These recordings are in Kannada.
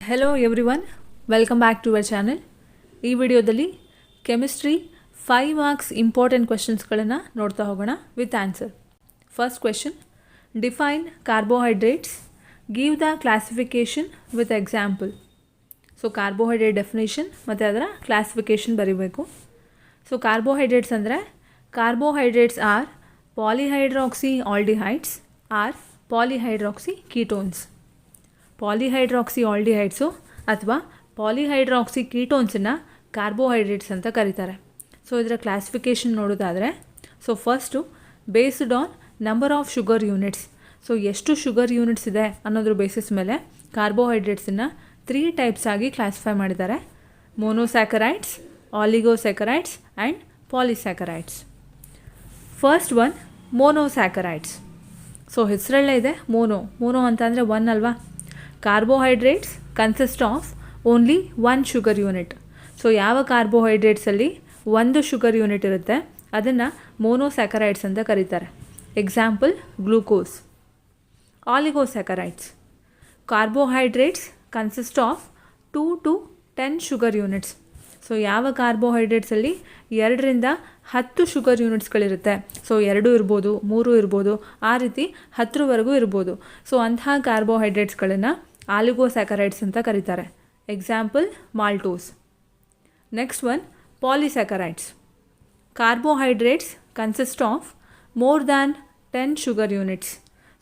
Hello everyone, welcome back to our channel. ಈ ವಿಡಿಯೋದಲ್ಲಿ ಕೆಮಿಸ್ಟ್ರಿ 5 ಮಾರ್ಕ್ಸ್ ಇಂಪಾರ್ಟೆಂಟ್ ಕ್ವೆಶನ್ಸ್ಗಳನ್ನು ನೋಡ್ತಾ ಹೋಗೋಣ with answer. First question, define carbohydrates, give the classification with example. So carbohydrate definition ಮತ್ತು ಅದರ ಕ್ಲಾಸಿಫಿಕೇಷನ್ ಬರೀಬೇಕು. ಸೊ ಕಾರ್ಬೋಹೈಡ್ರೇಟ್ಸ್ ಅಂದರೆ carbohydrates are polyhydroxy aldehydes or polyhydroxy ketones. Polyhydroxy aldehydes ಅಥವಾ ಪಾಲಿಹೈಡ್ರಾಕ್ಸಿ ಕೀಟೋನ್ಸನ್ನು ಕಾರ್ಬೋಹೈಡ್ರೇಟ್ಸ್ ಅಂತ ಕರೀತಾರೆ. ಸೊ ಇದರ ಕ್ಲಾಸಿಫಿಕೇಷನ್ ನೋಡೋದಾದರೆ, so first based on number of sugar units. So ಎಷ್ಟು ಶುಗರ್ ಯೂನಿಟ್ಸ್ ಇದೆ ಅನ್ನೋದ್ರ ಬೇಸಿಸ್ ಮೇಲೆ ಕಾರ್ಬೋಹೈಡ್ರೇಟ್ಸನ್ನು 3 ಟೈಪ್ಸ್ ಆಗಿ ಕ್ಲಾಸಿಫೈ ಮಾಡಿದ್ದಾರೆ: monosaccharides, oligosaccharides and polysaccharides. First one monosaccharides. So ಹೆಸರಲ್ಲೇ ಇದೆ ಮೋನೋ ಅಂತ ಅಂದರೆ 1 ಅಲ್ವಾ. Carbohydrates consist of only 1 sugar unit. So ಯಾವ ಕಾರ್ಬೋಹೈಡ್ರೇಟ್ಸಲ್ಲಿ 1 ಶುಗರ್ ಯೂನಿಟ್ ಇರುತ್ತೆ ಅದನ್ನು ಮೊನೋಸ್ಯಾಕರೈಡ್ಸ್ ಅಂತ ಕರೀತಾರೆ. Example glucose. Oligosaccharides. Carbohydrates consist of 2 to 10 sugar units. So ಯಾವ ಕಾರ್ಬೋಹೈಡ್ರೇಟ್ಸಲ್ಲಿ 2ರಿಂದ 10 ಶುಗರ್ ಯೂನಿಟ್ಸ್ಗಳಿರುತ್ತೆ. ಸೊ 2 ಇರ್ಬೋದು, 3 ಇರ್ಬೋದು, ಆ ರೀತಿ 10ವರೆಗೂ ಇರ್ಬೋದು. ಸೊ ಅಂತಹ ಕಾರ್ಬೋಹೈಡ್ರೇಟ್ಸ್ಗಳನ್ನು ಆಲಿಗೋಸ್ಯಾಕರೈಡ್ಸ್ ಅಂತ ಕರೀತಾರೆ. Example maltose. Next one polysaccharides. Carbohydrates consist of more than 10 sugar units.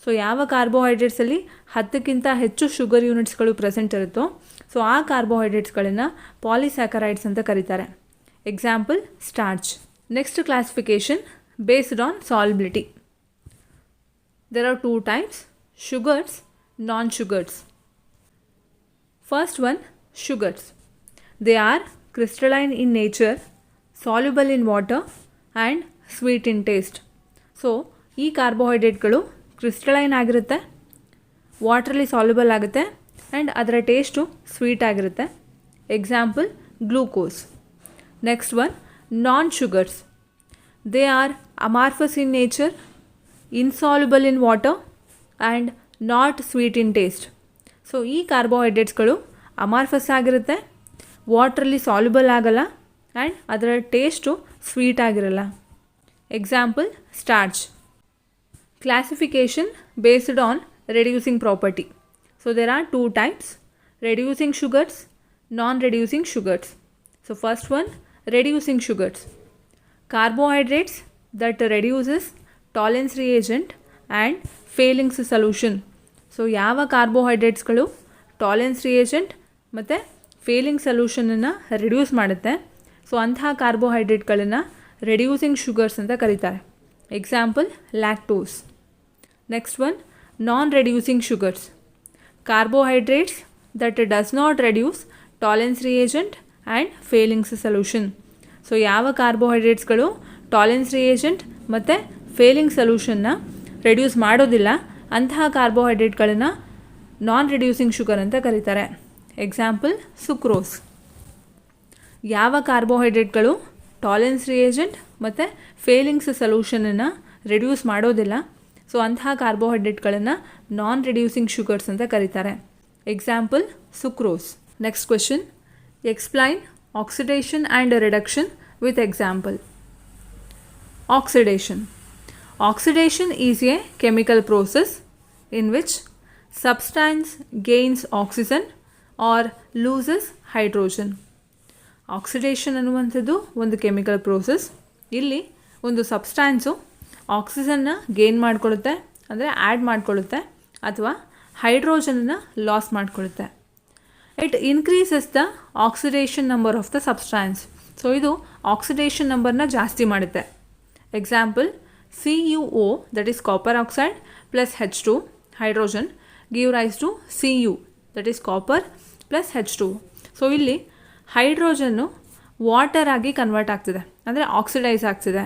So ಯಾವ ಕಾರ್ಬೋಹೈಡ್ರೇಟ್ಸಲ್ಲಿ 10ಕ್ಕಿಂತ ಹೆಚ್ಚು ಶುಗರ್ ಯೂನಿಟ್ಸ್ಗಳು ಪ್ರೆಸೆಂಟ್ ಇರುತ್ತೋ ಸೊ ಆ ಕಾರ್ಬೋಹೈಡ್ರೇಟ್ಸ್ಗಳನ್ನು ಪಾಲಿಸ್ಯಾಕರೈಡ್ಸ್ ಅಂತ ಕರೀತಾರೆ. Example starch. Next classification based on solubility. There are 2 types: sugars, non-sugars. First one, sugars. They are crystalline in nature, soluble in water and sweet in taste. So ಈ ಕಾರ್ಬೋಹೈಡ್ರೇಟ್ಗಳು ಕ್ರಿಸ್ಟಲೈನ್ ಆಗಿರುತ್ತೆ, ವಾಟ್ರಲ್ಲಿ ಸಾಲ್ಯುಬಲ್ ಆಗುತ್ತೆ ಆ್ಯಂಡ್ ಅದರ ಟೇಸ್ಟು ಸ್ವೀಟ್ ಆಗಿರುತ್ತೆ. Example glucose. Next one non sugars. They are amorphous in nature, insoluble in water and not sweet in taste. So ಈ ಕಾರ್ಬೋಹೈಡ್ರೇಟ್ಸ್ಗಳು ಅಮಾರ್ಫಸ್ ಆಗಿರುತ್ತೆ, ವಾಟ್ರಲ್ಲಿ ಸಾಲ್ಯುಬಲ್ ಆಗಲ್ಲ ಆ್ಯಂಡ್ ಅದರ ಟೇಸ್ಟು ಸ್ವೀಟ್ ಆಗಿರಲ್ಲ. Example starch. Classification based on reducing property. So there are 2 types: reducing sugars, non-reducing sugars. So first one, reducing sugars. Carbohydrates that reduces Tollens reagent and Fehling's solution. So ಯಾವ ಕಾರ್ಬೋಹೈಡ್ರೇಟ್ಸ್ಗಳು ಟಾಲೆನ್ಸ್ ರಿಯೇಜೆಂಟ್ ಮತ್ತು ಫೇಲಿಂಗ್ ಸೊಲ್ಯೂಷನನ್ನು ರಿಡ್ಯೂಸ್ ಮಾಡುತ್ತೆ ಸೊ ಅಂತಹ ಕಾರ್ಬೋಹೈಡ್ರೇಟ್ಗಳನ್ನು ರೆಡ್ಯೂಸಿಂಗ್ ಶುಗರ್ಸ್ ಅಂತ ಕರೀತಾರೆ. Example lactose. Next one non reducing sugars. Carbohydrates that does not reduce Tollens reagent and Fehling's solution. So ಯಾವ ಕಾರ್ಬೋಹೈಡ್ರೇಟ್ಸ್ಗಳು ಟಾಲೆನ್ಸ್ ರಿಯೇಜೆಂಟ್ ಮತ್ತು ಫೇಲಿಂಗ್ ಸೊಲ್ಯೂಷನ್ನ ರೆಡ್ಯೂಸ್ ಮಾಡೋದಿಲ್ಲ ಅಂತಹ ಕಾರ್ಬೋಹೈಡ್ರೇಟ್ಗಳನ್ನು ನಾನ್ ರೆಡ್ಯೂಸಿಂಗ್ ಶುಗರ್ ಅಂತ ಕರೀತಾರೆ. Example sucrose. ಯಾವ ಕಾರ್ಬೋಹೈಡ್ರೇಟ್ಗಳು ಟಾಲೆನ್ಸ್ ರಿಯೇಜೆಂಟ್ ಮತ್ತು ಫೇಲಿಂಗ್ಸ್ ಸೊಲ್ಯೂಷನನ್ನು ರೆಡ್ಯೂಸ್ ಮಾಡೋದಿಲ್ಲ ಸೊ ಅಂತಹ ಕಾರ್ಬೋಹೈಡ್ರೇಟ್ಗಳನ್ನು ನಾನ್ ರೆಡ್ಯೂಸಿಂಗ್ ಶುಗರ್ಸ್ ಅಂತ ಕರೀತಾರೆ. Example sucrose. Next question, explain oxidation and reduction with example. Oxidation. Oxidation is a chemical process in which substance gains oxygen or loses hydrogen. Oxidation ಅನ್ನುವಂಥದ್ದು ಒಂದು ಕೆಮಿಕಲ್ ಪ್ರೋಸೆಸ್. ಇಲ್ಲಿ ಒಂದು ಸಬ್ಸ್ಟ್ಯಾನ್ಸು ಆಕ್ಸಿಜನ್ನ ಗೇನ್ ಮಾಡ್ಕೊಳ್ಳುತ್ತೆ ಅಂದರೆ ಆ್ಯಡ್ ಮಾಡ್ಕೊಳ್ಳುತ್ತೆ ಅಥವಾ ಹೈಡ್ರೋಜನನ್ನು ಲಾಸ್ ಮಾಡ್ಕೊಳ್ಳುತ್ತೆ. It increases the oxidation number of the substance. So ಇದು ಆಕ್ಸಿಡೇಷನ್ ನಂಬರ್ನ ಜಾಸ್ತಿ ಮಾಡುತ್ತೆ. Example CuO, that is copper oxide, plus H2 hydrogen give rise to Cu, that is copper plus H2. So ಇಲ್ಲಿ ಹೈಡ್ರೋಜನ್ನು ವಾಟರ್ ಆಗಿ ಕನ್ವರ್ಟ್ ಆಗ್ತಿದೆ ಅಂದರೆ ಆಕ್ಸಿಡೈಸ್ ಆಗ್ತಿದೆ.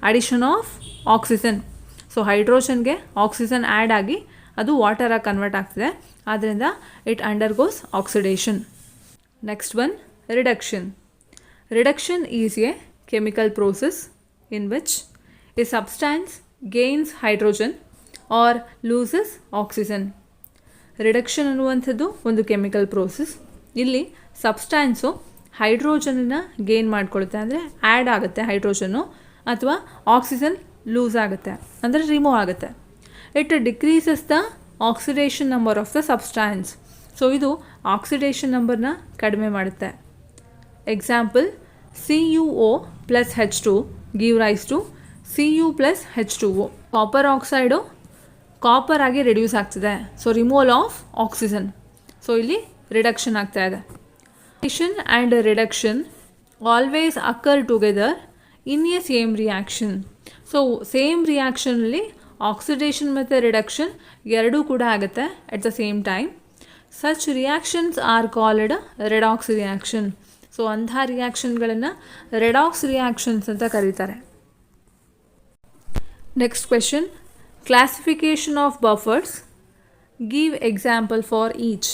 Addition of oxygen. ಸೊ ಹೈಡ್ರೋಜನ್ಗೆ ಆಕ್ಸಿಜನ್ ಆ್ಯಡ್ ಆಗಿ ಅದು ವಾಟರ್ ಆಗಿ ಕನ್ವರ್ಟ್ ಆಗ್ತಿದೆ, ಆದ್ದರಿಂದ it undergoes oxidation. Next one reduction. Reduction is a chemical process in which a substance gains hydrogen or loses oxygen. Reduction ಅನ್ನುವಂಥದ್ದು ಒಂದು ಕೆಮಿಕಲ್ ಪ್ರೋಸೆಸ್. ಇಲ್ಲಿ ಸಬ್ಸ್ಟ್ಯಾನ್ಸು ಹೈಡ್ರೋಜನನ್ನು ಗೇನ್ ಮಾಡ್ಕೊಳುತ್ತೆ, ಅಂದರೆ ಆ್ಯಡ್ ಆಗುತ್ತೆ ಹೈಡ್ರೋಜನ್ನು, ಅಥವಾ ಆಕ್ಸಿಜನ್ ಲೂಸ್ ಆಗುತ್ತೆ ಅಂದರೆ ರಿಮೂವ್ ಆಗುತ್ತೆ. It decreases the oxidation number of the substance. So ಇದು ಆಕ್ಸಿಡೇಷನ್ ನಂಬರ್ನ ಕಡಿಮೆ ಮಾಡುತ್ತೆ. Example, CuO plus H2 give rise to Cu plus H2O. Copper oxide copper ಆಗಿ ರೆಡ್ಯೂಸ್ ಆಗ್ತಿದೆ, so removal of oxygen. So ಇಲ್ಲಿ ರಿಡಕ್ಷನ್ ಆಗ್ತಾ ಇದೆ. Oxidation and reduction always occur together in a same reaction. So same ರಿಯಾಕ್ಷನಲ್ಲಿ ಆಕ್ಸಿಡೇಷನ್ ಮತ್ತು ರಿಡಕ್ಷನ್ ಎರಡೂ ಕೂಡ ಆಗುತ್ತೆ at the same time. Such reactions are called redox reaction. So ಅಂಥ ರಿಯಾಕ್ಷನ್ಗಳನ್ನು ರೆಡಾಕ್ಸ್ ರಿಯಾಕ್ಷನ್ಸ್ ಅಂತ ಕರೀತಾರೆ. Next question, classification of buffers. Give example for each.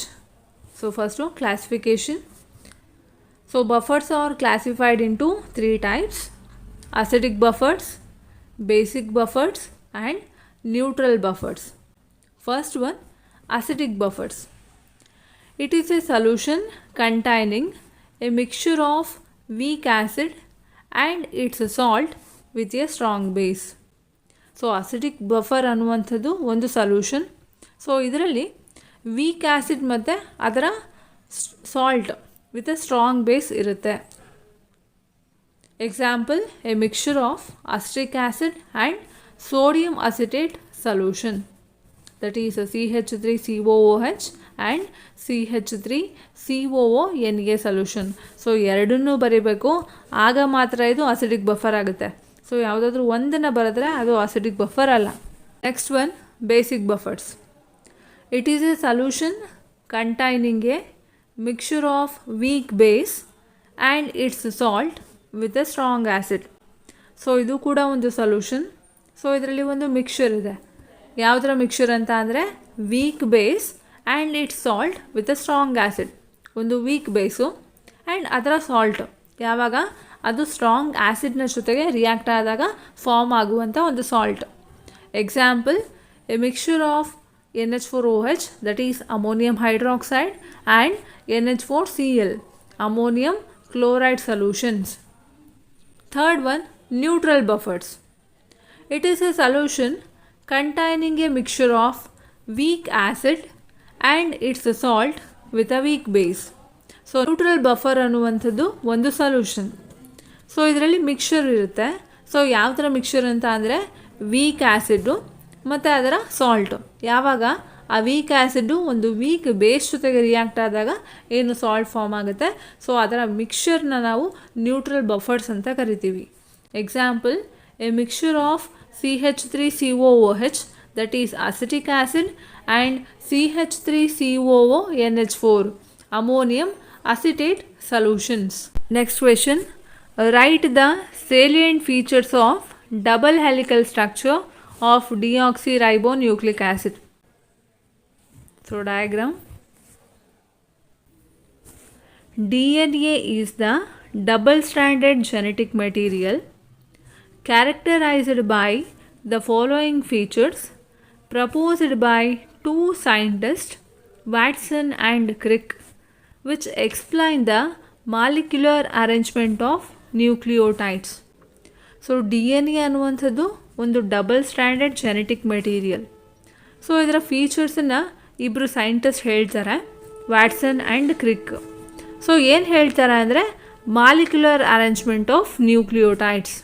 So first classification. So buffers are classified into 3 types: acidic buffers, basic buffers and neutral buffers. First one, acidic buffers. It is a solution containing a mixture of weak acid and its salt with a strong base. So acidic buffer ಅನ್ನುವಂಥದ್ದು ಒಂದು ಸೊಲ್ಯೂಷನ್. ಸೊ ಇದರಲ್ಲಿ ವೀಕ್ ಆ್ಯಸಿಡ್ ಮತ್ತು ಅದರ salt with a strong base ಇರುತ್ತೆ. Example, a mixture of acetic acid and sodium acetate solution, that is CH3COOH and CH3COONA solution. So ಎರಡನ್ನೂ ಬರೀಬೇಕು, ಆಗ ಮಾತ್ರ ಇದು ಅಸಿಡಿಕ್ ಬಫರ್ ಆಗುತ್ತೆ. ಸೊ ಯಾವುದಾದ್ರೂ ಒಂದನ್ನು ಬರೆದ್ರೆ ಅದು ಅಸಿಡಿಕ್ ಬಫರ್ ಅಲ್ಲ. Next one, basic buffers. It is a solution containing a mixture of weak base and its salt with a strong acid. So ಇದು ಕೂಡ ಒಂದು ಸೊಲ್ಯೂಷನ್. ಸೊ ಇದರಲ್ಲಿ ಒಂದು ಮಿಕ್ಸ್ಚರ್ ಇದೆ. ಯಾವುದರ ಮಿಕ್ಸ್ಚರ್ ಅಂತ ಅಂದರೆ weak base and its salt with a strong acid. ಒಂದು ವೀಕ್ ಬೇಸು ಆ್ಯಂಡ್ ಅದರ ಸಾಲ್ಟ್ ಯಾವಾಗ ಅದು ಸ್ಟ್ರಾಂಗ್ ಆ್ಯಸಿಡ್ನ ಜೊತೆಗೆ ರಿಯಾಕ್ಟ್ ಆದಾಗ ಫಾರ್ಮ್ ಆಗುವಂಥ ಒಂದು salt. Example, a mixture of NH4OH, that is ammonium hydroxide, and NH4Cl, ammonium chloride solutions. Third one, neutral buffers. It is a solution containing a mixture of weak acid and its salt with a weak base. So neutral buffer ಅನ್ನುವಂಥದ್ದು ಒಂದು ಸೊಲ್ಯೂಷನ್. ಸೊ ಇದರಲ್ಲಿ ಮಿಕ್ಸ್ಚರ್ ಇರುತ್ತೆ. ಸೊ ಯಾವ ಥರ ಮಿಕ್ಸ್ಚರ್ ಅಂತ ಅಂದರೆ ವೀಕ್ ಆ್ಯಸಿಡ್ಡು ಮತ್ತು ಅದರ ಸಾಲ್ಟು. ಯಾವಾಗ ಆ ವೀಕ್ ಆ್ಯಸಿಡ್ಡು ಒಂದು ವೀಕ್ ಬೇಸ್ ಜೊತೆಗೆ ರಿಯಾಕ್ಟ್ ಆದಾಗ ಏನು ಸಾಲ್ಟ್ ಫಾರ್ಮ್ ಆಗುತ್ತೆ, ಸೊ ಅದರ ಮಿಕ್ಸ್ಚರ್ನ ನಾವು ನ್ಯೂಟ್ರಲ್ ಬಫರ್ಸ್ ಅಂತ ಕರಿತೀವಿ. Example, a mixture of CH3COOH, that is acetic acid, and CH3COONH4, ammonium acetate solutions. Next question, write the salient features of double helical structure of deoxyribonucleic acid. So diagram, DNA is the double stranded genetic material characterized by the following features proposed by two scientists, Watson and Crick, which explain the molecular arrangement of nucleotides. So DNA ಅನ್ನುವಂಥದ್ದು ಒಂದು double standard genetic material. So ಇದರ ಫೀಚರ್ಸನ್ನು ಇಬ್ಬರು ಸೈಂಟಿಸ್ಟ್ ಹೇಳ್ತಾರೆ, ವ್ಯಾಟ್ಸನ್ ಆ್ಯಂಡ್ ಕ್ರಿಕ್. ಸೊ ಏನು ಹೇಳ್ತಾರೆ ಅಂದರೆ molecular arrangement of nucleotides.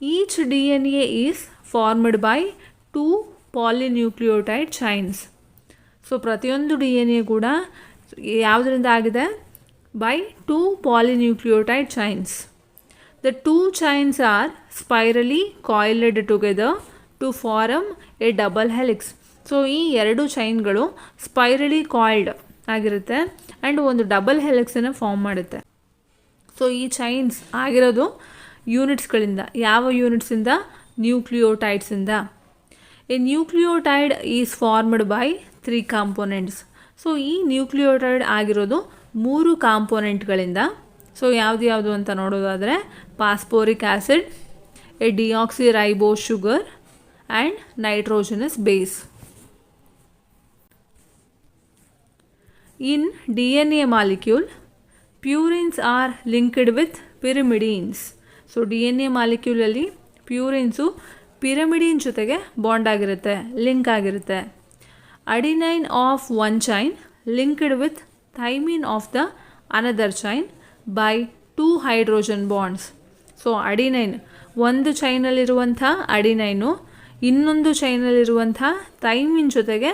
Each DNA is formed by 2 polynucleotide chains. So ಪ್ರತಿಯೊಂದು DNA ಕೂಡ ಯಾವುದರಿಂದ ಆಗಿದೆ? by 2 polynucleotide chains. The 2 chains are spirally coiled together to form a double helix. So ಈ ಎರಡು ಚೈನ್ಗಳು ಸ್ಪೈರಲಿ ಕಾಯಿಲ್ಡ್ ಆಗಿರುತ್ತೆ ಆ್ಯಂಡ್ ಒಂದು ಡಬಲ್ ಹೆಲಿಕ್ಸನ್ನು ಫಾರ್ಮ್ ಮಾಡುತ್ತೆ. ಸೊ ಈ ಚೈನ್ಸ್ ಆಗಿರೋದು ಯೂನಿಟ್ಸ್ಗಳಿಂದ. ಯಾವ ಯೂನಿಟ್ಸಿಂದ? ನ್ಯೂಕ್ಲಿಯೋಟೈಡ್ಸಿಂದ. A nucleotide is formed by 3 components. So ಈ ನ್ಯೂಕ್ಲಿಯೋಟೈಡ್ ಆಗಿರೋದು 3 ಕಾಂಪೋನೆಂಟ್ಗಳಿಂದ. ಸೊ ಯಾವುದು ಅಂತ ನೋಡೋದಾದರೆ phosphoric acid, a deoxyribose sugar and nitrogenous base. In DNA molecule, purines are linked with pyrimidines. So DNA ಮಾಲಿಕ್ಯೂಲಲ್ಲಿ ಪ್ಯೂರಿನ್ಸು ಪಿರಮಿಡಿನ್ ಜೊತೆಗೆ ಬಾಂಡ್ ಆಗಿರುತ್ತೆ, ಲಿಂಕ್ ಆಗಿರುತ್ತೆ. Adenine of one chain linked with thymine of the another chain by 2 hydrogen bonds. So adenine ಒಂದು ಚೈನಲ್ಲಿರುವಂಥ ಅಡಿನೈನು ಇನ್ನೊಂದು ಚೈನಲ್ಲಿರುವಂಥ ಥೈಮಿನ್ ಜೊತೆಗೆ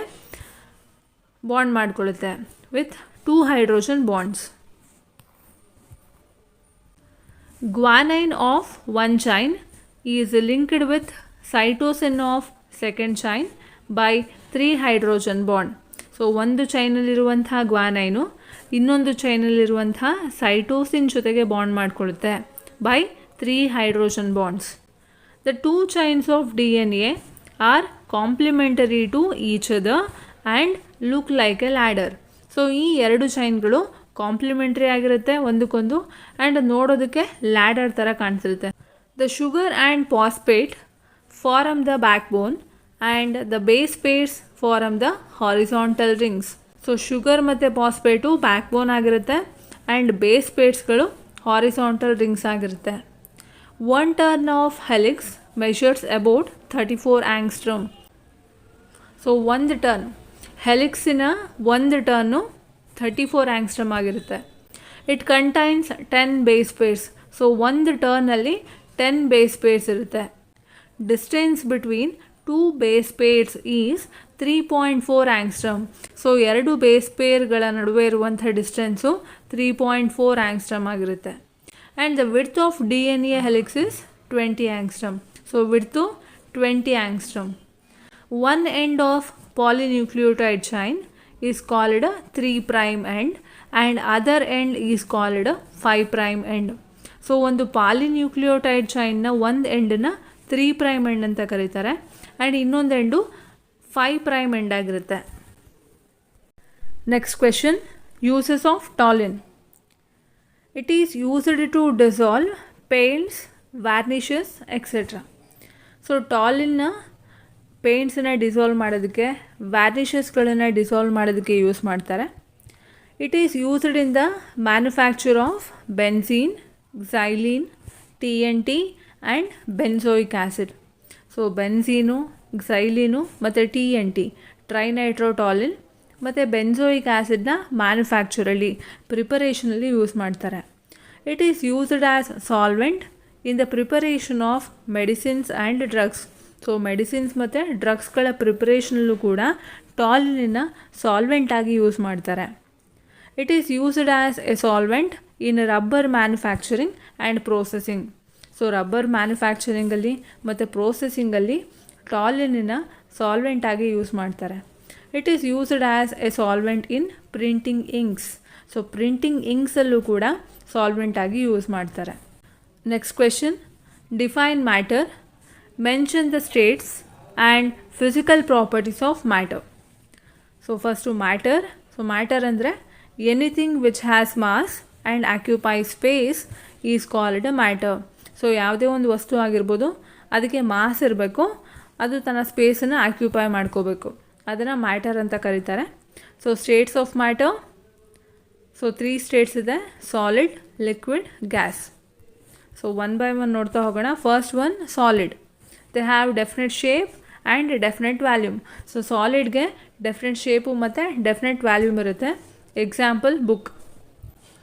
bond ಮಾಡಿಕೊಳ್ಳುತ್ತೆ with 2 hydrogen bonds. Guanine of one chain is linked with cytosine of second chain by 3 hydrogen bond. So ಒಂದು ಚೈನಲ್ಲಿರುವಂಥ ಗ್ವಾನೈನು ಇನ್ನೊಂದು ಚೈನಲ್ಲಿರುವಂಥ ಸೈಟೋಸಿನ್ ಜೊತೆಗೆ bond ಮಾಡಿಕೊಳ್ಳುತ್ತೆ by 3 hydrogen bonds. The 2 chains of DNA are complementary to each other and look like a ladder. So ಈ ಎರಡು ಚೈನ್ಗಳು ಕಾಂಪ್ಲಿಮೆಂಟ್ರಿ ಆಗಿರುತ್ತೆ ಒಂದಕ್ಕೊಂದು ಆ್ಯಂಡ್ ನೋಡೋದಕ್ಕೆ ಲ್ಯಾಡರ್ ಥರ ಕಾಣಿಸಿರುತ್ತೆ. The sugar and phosphate form the backbone and the base pairs form the horizontal rings. So sugar ಮತ್ತು ಫಾಸ್ಫೇಟು ಬ್ಯಾಕ್ ಬೋನ್ ಆಗಿರುತ್ತೆ ಆ್ಯಂಡ್ ಬೇಸ್ ಪೇರ್ಸ್ಗಳು ಹಾರಿಸಾಂಟಲ್ ರಿಂಗ್ಸ್ ಆಗಿರುತ್ತೆ. One turn of helix measures about 34 angstrom. So ಒಂದು ಟರ್ನ್ ಹೆಲಿಕ್ಸಿನ ಒಂದು ಟರ್ನು 34 ಆಂಗ್ಸ್ಟ್ರಮ್ ಆಗಿರುತ್ತೆ. It contains 10 base pairs. So ಒಂದು ಟರ್ನಲ್ಲಿ 10 ಬೇಸ್ ಪೇರ್ಸ್ ಇರುತ್ತೆ. Distance between 2 base pairs is 3.4 ಆಂಗ್ಸ್ಟ್ರಮ್. So ಎರಡು ಬೇಸ್ ಪೇರ್ಗಳ ನಡುವೆ ಇರುವಂಥ ಡಿಸ್ಟೆನ್ಸು 3.4 ಆಂಗ್ಸ್ಟ್ರಮ್ ಆಗಿರುತ್ತೆ. And the width of DNA helix is 20 angstrom. So width 20 angstrom. One end of polynucleotide chain is called a 3' end and other end is called a 5' end. So ಒಂದು ಪಾಲಿನ್ಯೂಕ್ಲಿಯೋಟೈಡ್ ಚೈನ್ನ ಒಂದು ಎಂಡನ್ನ 3' ಎಂಡ್ ಅಂತ ಕರೀತಾರೆ ಆ್ಯಂಡ್ ಇನ್ನೊಂದು ಎಂಡು 5' ಎಂಡ್ ಆಗಿರುತ್ತೆ. Next question, uses of toluene. It is used to dissolve paints, varnishes etcetera. So ಟಾಲಿನ್ನ ಪೇಂಟ್ಸನ್ನು ಡಿಸಾಲ್ವ್ ಮಾಡೋದಕ್ಕೆ, ವ್ಯಾರ್ನಿಷಸ್ಗಳನ್ನು ಡಿಸಾಲ್ವ್ ಮಾಡೋದಕ್ಕೆ ಯೂಸ್ ಮಾಡ್ತಾರೆ. It is used in the manufacture of benzene, xylene, TNT and benzoic acid. So benzene, xylene ಮತ್ತು TNT ಟ್ರೈನೈಟ್ರೋಟಾಲಿನ್ ಮತ್ತು ಬೆನ್ಸೋಯಿಕ್ ಆ್ಯಸಿಡ್ನ ಮ್ಯಾನುಫ್ಯಾಕ್ಚರಲ್ಲಿ, ಪ್ರಿಪರೇಷನಲ್ಲಿ ಯೂಸ್ ಮಾಡ್ತಾರೆ. It is used as solvent in the preparation of medicines and drugs. So medicines ಮತ್ತು ಡ್ರಗ್ಸ್ಗಳ ಪ್ರಿಪರೇಷನಲ್ಲೂ ಕೂಡ ಟಾಲಿನನ್ನು ಸಾಲ್ವೆಂಟಾಗಿ ಯೂಸ್ ಮಾಡ್ತಾರೆ. It is used as a solvent in rubber manufacturing and processing. So rubber ಮ್ಯಾನುಫ್ಯಾಕ್ಚರಿಂಗಲ್ಲಿ ಮತ್ತು ಪ್ರೋಸೆಸಿಂಗಲ್ಲಿ ಟಾಲಿನನ್ನು ಸಾಲ್ವೆಂಟಾಗಿ ಯೂಸ್ ಮಾಡ್ತಾರೆ. It is used as a solvent in printing inks. So printing ಇಂಕ್ಸಲ್ಲೂ ಕೂಡ ಸಾಲ್ವೆಂಟಾಗಿ ಯೂಸ್ ಮಾಡ್ತಾರೆ. Next question, define matter. Mention the states and physical properties of matter. So first matter. So matter ಅಂದರೆ anything which has mass and occupies space is called a matter. So ಯಾವುದೇ ಒಂದು ವಸ್ತು ಆಗಿರ್ಬೋದು, ಅದಕ್ಕೆ ಮಾಸ್ ಇರಬೇಕು, ಅದು ತನ್ನ ಸ್ಪೇಸನ್ನು ಆಕ್ಯುಪೈ ಮಾಡ್ಕೋಬೇಕು, ಅದನ್ನು ಮ್ಯಾಟರ್ ಅಂತ ಕರೀತಾರೆ. So states of matter. So 3 states ಇದೆ, solid, liquid, gas. So one by one ನೋಡ್ತಾ ಹೋಗೋಣ. First one solid. They have definite shape and definite volume. So ಸಾಲಿಡ್ಗೆ ಡೆಫಿನೆಟ್ ಶೇಪು ಮತ್ತು ಡೆಫಿನೆಟ್ ವ್ಯಾಲ್ಯೂಮ್ ಇರುತ್ತೆ. Example book.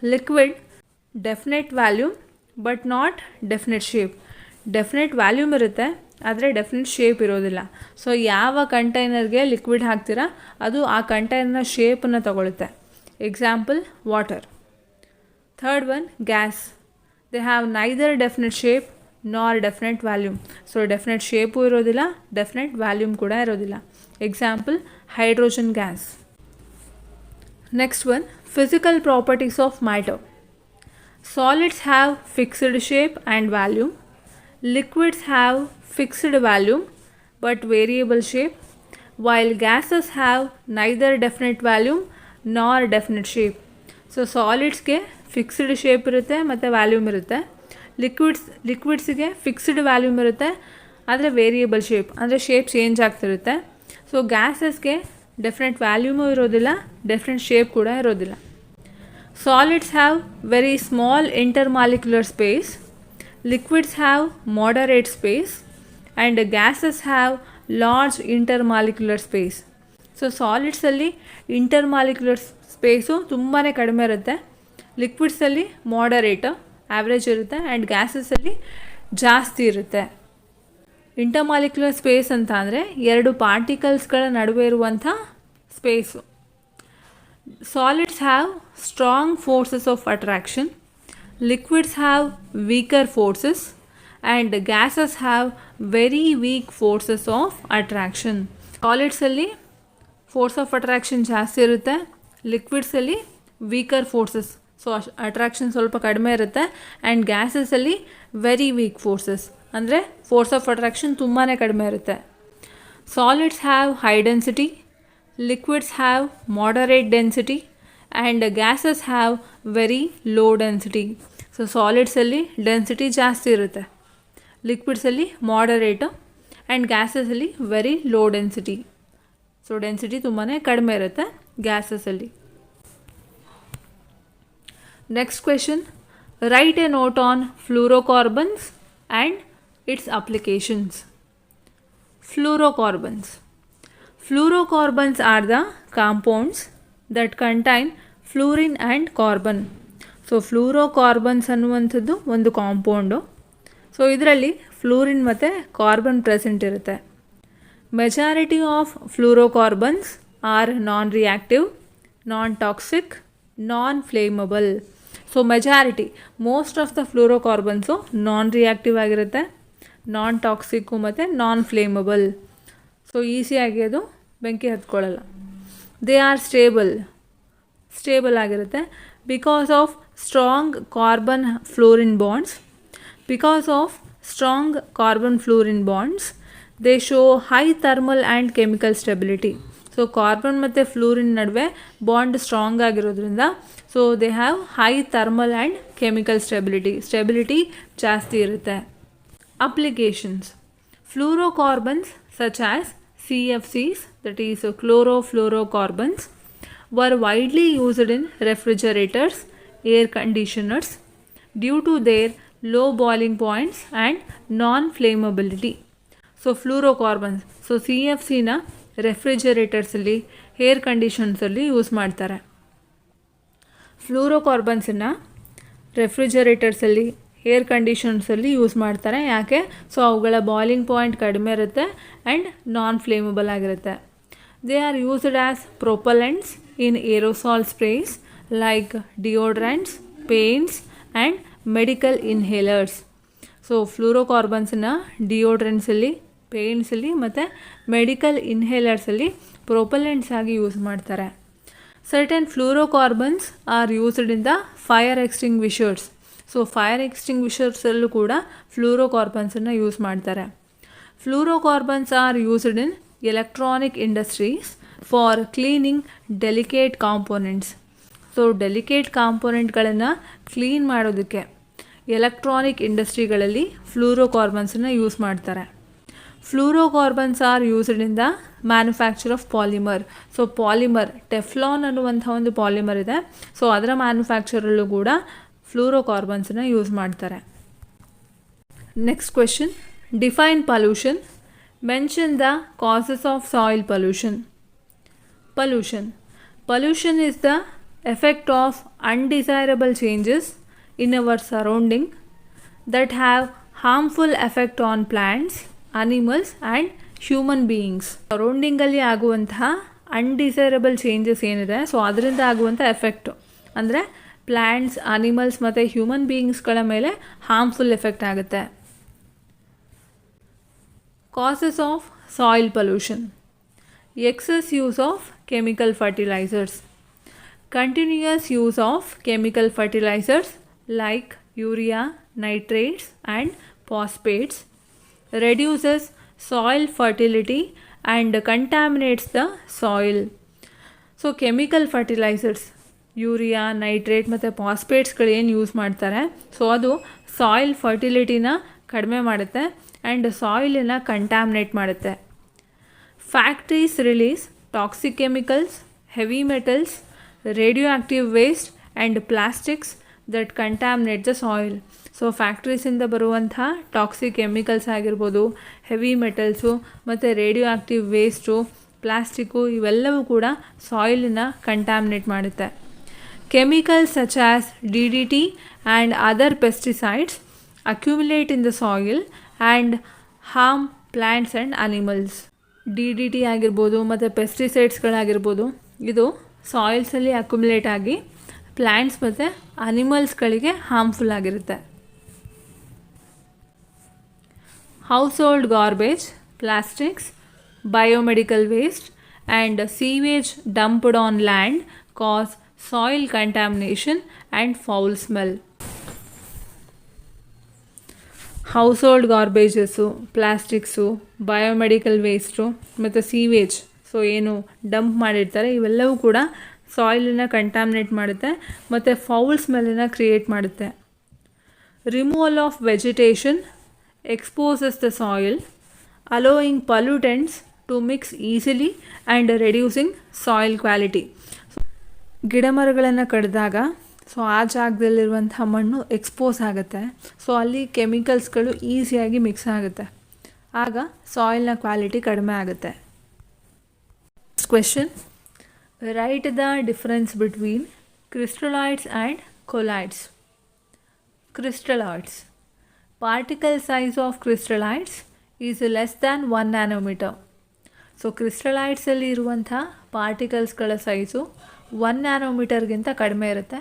Liquid definite volume but not definite shape. Definite volume ಇರುತ್ತೆ ಆದರೆ ಡೆಫಿನೆಟ್ ಶೇಪ್ ಇರೋದಿಲ್ಲ. ಸೊ ಯಾವ ಕಂಟೈನರ್ಗೆ ಲಿಕ್ವಿಡ್ ಹಾಕ್ತೀರಾ ಅದು ಆ ಕಂಟೈನರ್ನ ಶೇಪನ್ನು ತಗೊಳುತ್ತೆ. Example water. Third one gas. They have neither definite shape nor definite volume. So definite shape ಇರೋದಿಲ್ಲ, ಡೆಫಿನೆಟ್ ವ್ಯಾಲ್ಯೂಮ್ ಕೂಡ ಇರೋದಿಲ್ಲ. Example hydrogen gas. Next one, physical properties of matter. Solids have fixed shape and volume. Liquids have fixed volume but variable shape, while gases have neither definite volume nor definite shape. So ಸಾಲಿಡ್ಸ್ಗೆ ಫಿಕ್ಸ್ಡ್ ಶೇಪ್ ಇರುತ್ತೆ ಮತ್ತು ವ್ಯಾಲ್ಯೂಮ್ ಇರುತ್ತೆ. ಲಿಕ್ವಿಡ್ಸಿಗೆ ಫಿಕ್ಸ್ಡ್ ವ್ಯಾಲ್ಯೂಮ್ ಇರುತ್ತೆ ಆದರೆ ವೇರಿಯಬಲ್ ಶೇಪ್, ಅಂದರೆ ಶೇಪ್ ಚೇಂಜ್ ಆಗ್ತಿರುತ್ತೆ. ಸೊ ಗ್ಯಾಸಸ್ಗೆ ಡೆಫಿನೆಟ್ ವ್ಯಾಲ್ಯೂಮೂ ಇರೋದಿಲ್ಲ, ಡೆಫಿನೆಟ್ ಶೇಪ್ ಕೂಡ ಇರೋದಿಲ್ಲ. Solids have very small intermolecular space, liquids have moderate space and gases have large intermolecular space. So ಸಾಲಿಡ್ಸಲ್ಲಿ ಇಂಟರ್ಮಾಲಿಕ್ಯುಲರ್ ಸ್ಪೇಸು ತುಂಬಾ ಕಡಿಮೆ ಇರುತ್ತೆ, ಲಿಕ್ವಿಡ್ಸಲ್ಲಿ ಮಾಡರೇಟ್ ಆ್ಯಾವ್ರೇಜ್ ಇರುತ್ತೆ ಆ್ಯಂಡ್ ಗ್ಯಾಸಸಲ್ಲಿ ಜಾಸ್ತಿ ಇರುತ್ತೆ. ಇಂಟರ್ಮಾಲಿಕ್ಯುಲರ್ ಸ್ಪೇಸ್ ಅಂತ ಅಂದರೆ ಎರಡು ಪಾರ್ಟಿಕಲ್ಸ್ಗಳ ನಡುವೆ ಇರುವಂಥ space. Solids have strong forces of attraction, liquids have weaker forces and gases have very weak forces of attraction. ಸಾಲಿಡ್ಸಲ್ಲಿ ಫೋರ್ಸ್ ಆಫ್ ಅಟ್ರಾಕ್ಷನ್ ಜಾಸ್ತಿ ಇರುತ್ತೆ, ಲಿಕ್ವಿಡ್ಸಲ್ಲಿ ವೀಕರ್ ಫೋರ್ಸಸ್, ಸೊ ಅಟ್ರಾಕ್ಷನ್ ಸ್ವಲ್ಪ ಕಡಿಮೆ ಇರುತ್ತೆ ಆ್ಯಂಡ್ ಗ್ಯಾಸಸಲ್ಲಿ ವೆರಿ ವೀಕ್ ಫೋರ್ಸಸ್, ಅಂದರೆ ಫೋರ್ಸ್ ಆಫ್ ಅಟ್ರಾಕ್ಷನ್ ತುಂಬಾ ಕಡಿಮೆ ಇರುತ್ತೆ. Solids have high density, liquids have moderate density and gases have very low density. So ಸಾಲಿಡ್ಸಲ್ಲಿ ಡೆನ್ಸಿಟಿ ಜಾಸ್ತಿ ಇರುತ್ತೆ, ಲಿಕ್ವಿಡ್ಸಲ್ಲಿ ಮಾಡರೇಟು ಆ್ಯಂಡ್ ಗ್ಯಾಸಸಲ್ಲಿ very low density. So density ತುಂಬಾ ಕಡಿಮೆ ಇರುತ್ತೆ ಗ್ಯಾಸಸಲ್ಲಿ. Next question, write a note on fluorocarbons and its applications. Fluorocarbons. Fluorocarbons are the compounds that contain fluorine and carbon. So fluorocarbons ಅನ್ನುವಂಥದ್ದು ಒಂದು ಕಾಂಪೌಂಡು. ಸೊ ಇದರಲ್ಲಿ ಫ್ಲೂರಿನ್ ಮತ್ತು ಕಾರ್ಬನ್ ಪ್ರೆಸೆಂಟ್ ಇರುತ್ತೆ. Majority of fluorocarbons are non reactive, non toxic, non flammable. So majority, most of the fluorocarbons non reactive ಆಗಿರುತ್ತೆ, ನಾನ್ ಟಾಕ್ಸಿಕ್ಕು ಮತ್ತು ನಾನ್ ಫ್ಲೇಮಬಲ್. ಸೊ ಈಸಿಯಾಗಿ ಅದು ಬೆಂಕಿ ಹತ್ಕೊಳ್ಳಲ್ಲ. ದೇ ಆರ್ ಸ್ಟೇಬಲ್ ಆಗಿರುತ್ತೆ because of strong carbon fluorine bonds. Because of strong carbon fluorine bonds they show high thermal and chemical stability. So carbon ಮತ್ತು ಫ್ಲೂರಿನ್ ನಡುವೆ ಬಾಂಡ್ ಸ್ಟ್ರಾಂಗ್ ಆಗಿರೋದ್ರಿಂದ so they have high thermal and chemical stability ಜಾಸ್ತಿ ಇರುತ್ತೆ. Applications. Fluorocarbons such as CFCs, that is chlorofluorocarbons, were widely used in refrigerators, air conditioners due to their low boiling points and non-flammability. So fluorocarbons, so CFCನ ರೆಫ್ರಿಜರೇಟರ್ಸಲ್ಲಿ, ಏರ್ ಕಂಡೀಷನ್ಸಲ್ಲಿ ಯೂಸ್ ಮಾಡ್ತಾರೆ. ಫ್ಲೂರೋಕಾರ್ಬನ್ಸನ್ನು ರೆಫ್ರಿಜರೇಟರ್ಸಲ್ಲಿ, ಏರ್ ಕಂಡೀಷನ್ಸಲ್ಲಿ ಯೂಸ್ ಮಾಡ್ತಾರೆ. ಯಾಕೆ? ಸೊ ಅವುಗಳ ಬಾಯ್ಲಿಂಗ್ ಪಾಯಿಂಟ್ ಕಡಿಮೆ ಇರುತ್ತೆ ಆ್ಯಂಡ್ ನಾನ್ ಫ್ಲೇಮಬಲ್ ಆಗಿರುತ್ತೆ. They are used as propellants in aerosol sprays like deodorants, paints and medical inhalers. So ಫ್ಲೂರೋಕಾರ್ಬನ್ಸನ್ನು ಡಿಯೋಡ್ರೆಂಟ್ಸಲ್ಲಿ, ಪೇಂಟ್ಸಲ್ಲಿ ಮತ್ತು ಮೆಡಿಕಲ್ ಇನ್ಹೇಲರ್ಸಲ್ಲಿ ಪ್ರೊಪಲೆಂಟ್ಸ್ ಆಗಿ ಯೂಸ್ ಮಾಡ್ತಾರೆ. Certain fluorocarbons are used in the fire extinguishers. So fire ಎಕ್ಸ್ಟಿಂಗ್ವಿಷರ್ಸಲ್ಲೂ ಕೂಡ ಫ್ಲೂರೋಕಾರ್ಬನ್ಸನ್ನು ಯೂಸ್ ಮಾಡ್ತಾರೆ. Fluorocarbons are used in electronic industries for cleaning delicate components. So delicate ಕಾಂಪೋನೆಂಟ್ಗಳನ್ನು ಕ್ಲೀನ್ ಮಾಡೋದಕ್ಕೆ ಎಲೆಕ್ಟ್ರಾನಿಕ್ ಇಂಡಸ್ಟ್ರಿಗಳಲ್ಲಿ ಫ್ಲೂರೋಕಾರ್ಬನ್ಸನ್ನು ಯೂಸ್ ಮಾಡ್ತಾರೆ. Fluorocarbons are used in the manufacture of polymer. So polymer, Teflon ಅನ್ನುವಂಥ ಒಂದು ಪಾಲಿಮರ್ ಇದೆ, ಸೊ ಅದರ ಮ್ಯಾನುಫ್ಯಾಕ್ಚರಲ್ಲೂ ಕೂಡ ಫ್ಲೂರೋಕಾರ್ಬನ್ಸನ್ನು ಯೂಸ್ ಮಾಡ್ತಾರೆ. Next question, define pollution. Mention the causes of soil pollution. Pollution is the effect of undesirable changes in our surrounding that have harmful effect on plants, animals and human beings. ಸರೌಂಡಿಂಗಲ್ಲಿ ಆಗುವಂತಹ ಅನ್ಡಿಸೈರಬಲ್ ಚೇಂಜಸ್ ಏನಿದೆ, ಸೊ ಅದರಿಂದ ಆಗುವಂಥ ಎಫೆಕ್ಟು ಅಂದರೆ ಪ್ಲ್ಯಾಂಟ್ಸ್, ಅನಿಮಲ್ಸ್ ಮತ್ತು ಹ್ಯೂಮನ್ ಬೀಯಿಂಗ್ಸ್ಗಳ ಮೇಲೆ ಹಾರ್ಮ್ಫುಲ್ ಎಫೆಕ್ಟ್ ಆಗುತ್ತೆ. Causes of soil pollution. Excess use of chemical fertilisers. Continuous use of chemical fertilizers like urea, nitrates and phosphates reduces soil fertility and contaminates the soil. So chemical fertilizers, urea, nitrate ಮತ್ತು ಫಾಸ್ಫೇಟ್ಸ್ಗಳೇನು ಯೂಸ್ ಮಾಡ್ತಾರೆ, ಸೊ ಅದು ಸಾಯಿಲ್ ಫರ್ಟಿಲಿಟಿನ ಕಡಿಮೆ ಮಾಡುತ್ತೆ ಆ್ಯಂಡ್ ಸಾಯಿಲನ್ನು ಕಂಟ್ಯಾಮಿನೇಟ್ ಮಾಡುತ್ತೆ. Factories release toxic chemicals, heavy metals, radioactive waste and plastics that contaminate the soil. So ಫ್ಯಾಕ್ಟ್ರೀಸಿಂದ ಬರುವಂಥ ಟಾಕ್ಸಿಕ್ ಕೆಮಿಕಲ್ಸ್ ಆಗಿರ್ಬೋದು, ಹೆವಿ ಮೆಟಲ್ಸು ಮತ್ತು ರೇಡಿಯೋ ಆ್ಯಕ್ಟಿವ್ ವೇಸ್ಟು, ಪ್ಲಾಸ್ಟಿಕ್ಕು ಇವೆಲ್ಲವೂ ಕೂಡ ಸಾಯಿಲನ್ನ ಕಂಟ್ಯಾಮಿನೇಟ್ ಮಾಡುತ್ತೆ. Chemicals such as DDT and other pesticides accumulate in the soil and harm plants and animals. DDT ಆಗಿರ್ಬೋದು ಮತ್ತು ಪೆಸ್ಟಿಸೈಡ್ಸ್ಗಳಾಗಿರ್ಬೋದು, ಇದು ಸಾಯಿಲ್ಸಲ್ಲಿ ಅಕ್ಯುಮುಲೇಟ್ ಆಗಿ ಪ್ಲ್ಯಾಂಟ್ಸ್ ಮತ್ತು ಅನಿಮಲ್ಸ್ಗಳಿಗೆ ಹಾರ್ಮ್ಫುಲ್ ಆಗಿರುತ್ತೆ. Household garbage, plastics, biomedical waste and sewage dumped on land cause soil contamination and foul smell. Household garbages, plastics, biomedical waste ಮತ್ತು ಸೀವೇಜ್, ಸೊ ಏನು ಡಂಪ್ ಮಾಡಿರ್ತಾರೆ, ಇವೆಲ್ಲವೂ ಕೂಡ ಸಾಯಿಲನ್ನು ಕಂಟ್ಯಾಮಿನೇಟ್ ಮಾಡುತ್ತೆ ಮತ್ತು ಫೌಲ್ ಸ್ಮೆಲ್ಲನ್ನು ಕ್ರಿಯೇಟ್ ಮಾಡುತ್ತೆ. Removal of vegetation exposes the soil, allowing pollutants to mix easily and reducing soil quality. ಗಿಡ ಮರಗಳನ್ನು ಕಡಿದಾಗ ಸೊ ಆ ಜಾಗದಲ್ಲಿರುವಂಥ ಮಣ್ಣು ಎಕ್ಸ್ಪೋಸ್ ಆಗುತ್ತೆ. ಸೊ ಅಲ್ಲಿ ಕೆಮಿಕಲ್ಸ್ಗಳು ಈಸಿಯಾಗಿ ಮಿಕ್ಸ್ ಆಗುತ್ತೆ. ಆಗ ಸಾಯಿಲ್ನ ಕ್ವಾಲಿಟಿ ಕಡಿಮೆ ಆಗುತ್ತೆ. Question: right the difference between crystalloids and colloids. Crystalloids: particle size of crystallites is less than 1 nanometer. So ಕ್ರಿಸ್ಟಲೈಟ್ಸಲ್ಲಿ ಇರುವಂಥ ಪಾರ್ಟಿಕಲ್ಸ್ಗಳ ಸೈಜು 1 ನ್ಯಾನೋಮೀಟರ್ಗಿಂತ ಕಡಿಮೆ ಇರುತ್ತೆ.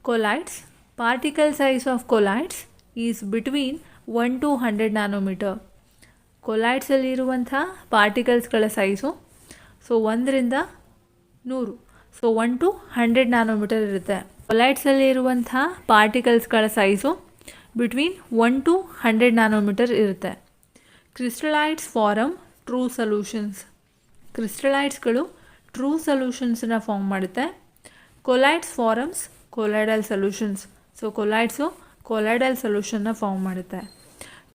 Colloids: particle size of colloids is between 1 to 100 nanometer. ಕೊಲೈಡ್ಸಲ್ಲಿ ಇರುವಂಥ ಪಾರ್ಟಿಕಲ್ಸ್ಗಳ ಸೈಜು ಸೊ 1ರಿಂದ 100, ಸೊ 1 to 100 ನ್ಯಾನೋಮೀಟರ್ ಇರುತ್ತೆ. ಕೊಲೈಡ್ಸಲ್ಲಿ ಇರುವಂಥ ಪಾರ್ಟಿಕಲ್ಸ್ಗಳ ಸೈಜು ಬಿಟ್ವೀನ್ 1 to 100 ನ್ಯಾನೋಮೀಟರ್ ಇರುತ್ತೆ. Crystallites form true solutions. ಕ್ರಿಸ್ಟಲೈಟ್ಸ್ಗಳು true ಸೊಲ್ಯೂಷನ್ಸನ್ನ ಫಾರ್ಮ್ ಮಾಡುತ್ತೆ. Colloids forms colloidal solutions. So colloids colloidal ಸೊಲ್ಯೂಷನ್ನ ಫಾರ್ಮ್ ಮಾಡುತ್ತೆ.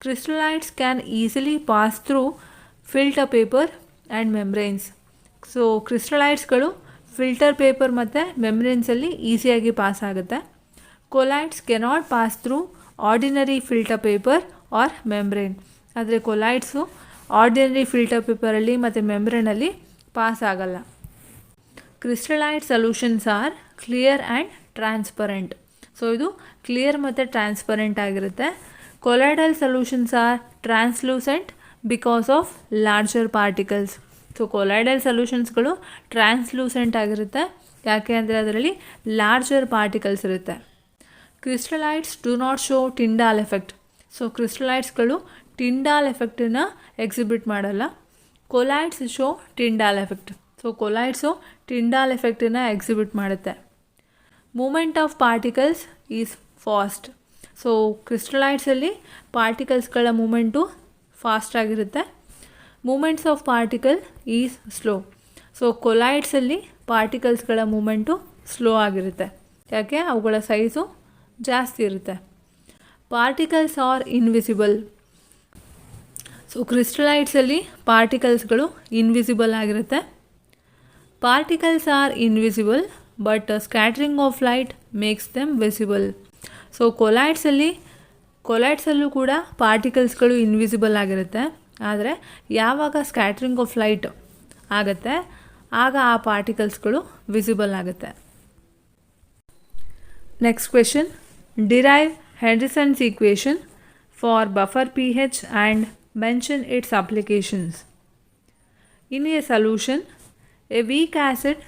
Crystallites can easily pass through filter paper and membranes. So ಕ್ರಿಸ್ಟಲೈಟ್ಸ್ಗಳು ಫಿಲ್ಟರ್ ಪೇಪರ್ ಮತ್ತು ಮೆಮ್ಬ್ರೇನ್ಸಲ್ಲಿ ಈಸಿಯಾಗಿ ಪಾಸ್ ಆಗುತ್ತೆ. Colloids cannot pass through ordinary filter paper or membrane. ಆದರೆ ಕೊಲೈಡ್ಸು ಆರ್ಡಿನರಿ ಫಿಲ್ಟರ್ ಪೇಪರಲ್ಲಿ ಮತ್ತು ಮೆಮ್ಬ್ರೇನಲ್ಲಿ ಪಾಸ್ ಆಗಲ್ಲ. Crystallite solutions are clear and transparent. So ಇದು ಕ್ಲಿಯರ್ ಮತ್ತು ಟ್ರಾನ್ಸ್ಪರೆಂಟ್ ಆಗಿರುತ್ತೆ. Colloidal solutions are translucent because of larger particles. So colloidal ಸೊಲ್ಯೂಷನ್ಸ್ಗಳು ಟ್ರಾನ್ಸ್ಲೂಸೆಂಟ್ ಆಗಿರುತ್ತೆ, ಯಾಕೆ ಅಂದರೆ ಅದರಲ್ಲಿ ಲಾರ್ಜರ್ ಪಾರ್ಟಿಕಲ್ಸ್ ಇರುತ್ತೆ. Crystallites do not show Tyndall effect. So ಕ್ರಿಸ್ಟಲೈಟ್ಸ್ಗಳು ಟಿಂಡಾಲ್ ಎಫೆಕ್ಟನ್ನು ಎಕ್ಸಿಬಿಟ್ ಮಾಡಲ್ಲ. Colloids show Tyndall effect. So colloids Tyndall ಎಫೆಕ್ಟನ್ನು ಎಕ್ಸಿಬಿಟ್ ಮಾಡುತ್ತೆ. Movement of particles is fast. So ಕ್ರಿಸ್ಟಲೈಟ್ಸಲ್ಲಿ ಪಾರ್ಟಿಕಲ್ಸ್ಗಳ ಮೂಮೆಂಟು ಫಾಸ್ಟ್ ಆಗಿರುತ್ತೆ. Movements of particle is slow. So ಕೊಲೈಡ್ಸಲ್ಲಿ ಪಾರ್ಟಿಕಲ್ಸ್ಗಳ ಮೂಮೆಂಟು ಸ್ಲೋ ಆಗಿರುತ್ತೆ, ಯಾಕೆ ಅವುಗಳ ಸೈಜು ಜಾಸ್ತಿ ಇರುತ್ತೆ. Particles are invisible. ಸೊ ಕ್ರಿಸ್ಟಲೈಟ್ಸಲ್ಲಿ ಪಾರ್ಟಿಕಲ್ಸ್ಗಳು ಇನ್ವಿಸಿಬಲ್ ಆಗಿರುತ್ತೆ. Particles are invisible but scattering of light makes them visible. So ಕೊಲೈಡ್ಸಲ್ಲೂ ಕೂಡ ಪಾರ್ಟಿಕಲ್ಸ್ಗಳು ಇನ್ವಿಸಿಬಲ್ ಆಗಿರುತ್ತೆ, ಆದರೆ ಯಾವಾಗ ಸ್ಕ್ಯಾಟ್ರಿಂಗ್ ಆಫ್ ಲೈಟ್ ಆಗುತ್ತೆ ಆಗ ಆ ಪಾರ್ಟಿಕಲ್ಸ್ಗಳು ವಿಸಿಬಲ್ ಆಗುತ್ತೆ. Next question: derive Henderson's equation for buffer pH and mention its applications. In a solution a weak acid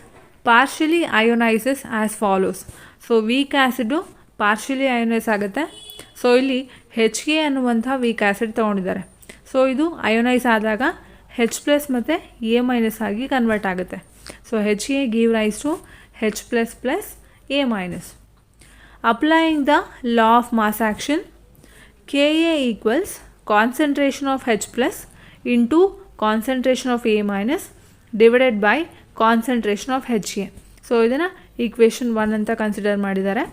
partially ionises as follows. So weak acid partially ionise ಆಗುತ್ತೆ. ಸೊ ಇಲ್ಲಿ HA ಅನ್ನುವಂಥ ವೀಕ್ ಆ್ಯಸಿಡ್ ತೊಗೊಂಡಿದ್ದಾರೆ. ಸೊ ಇದು ಅಯೋನೈಸ್ ಆದಾಗ H+ ಮತ್ತು A- ಆಗಿ ಕನ್ವರ್ಟ್ ಆಗುತ್ತೆ. So HA give rise to H++ A-. Applying the law of mass action, Ka equals concentration of H+ into concentration of A- divided by concentration of HA. So ಇದನ್ನು ಈಕ್ವೇಷನ್ 1 ಅಂತ ಕನ್ಸಿಡರ್ ಮಾಡಿದ್ದಾರೆ.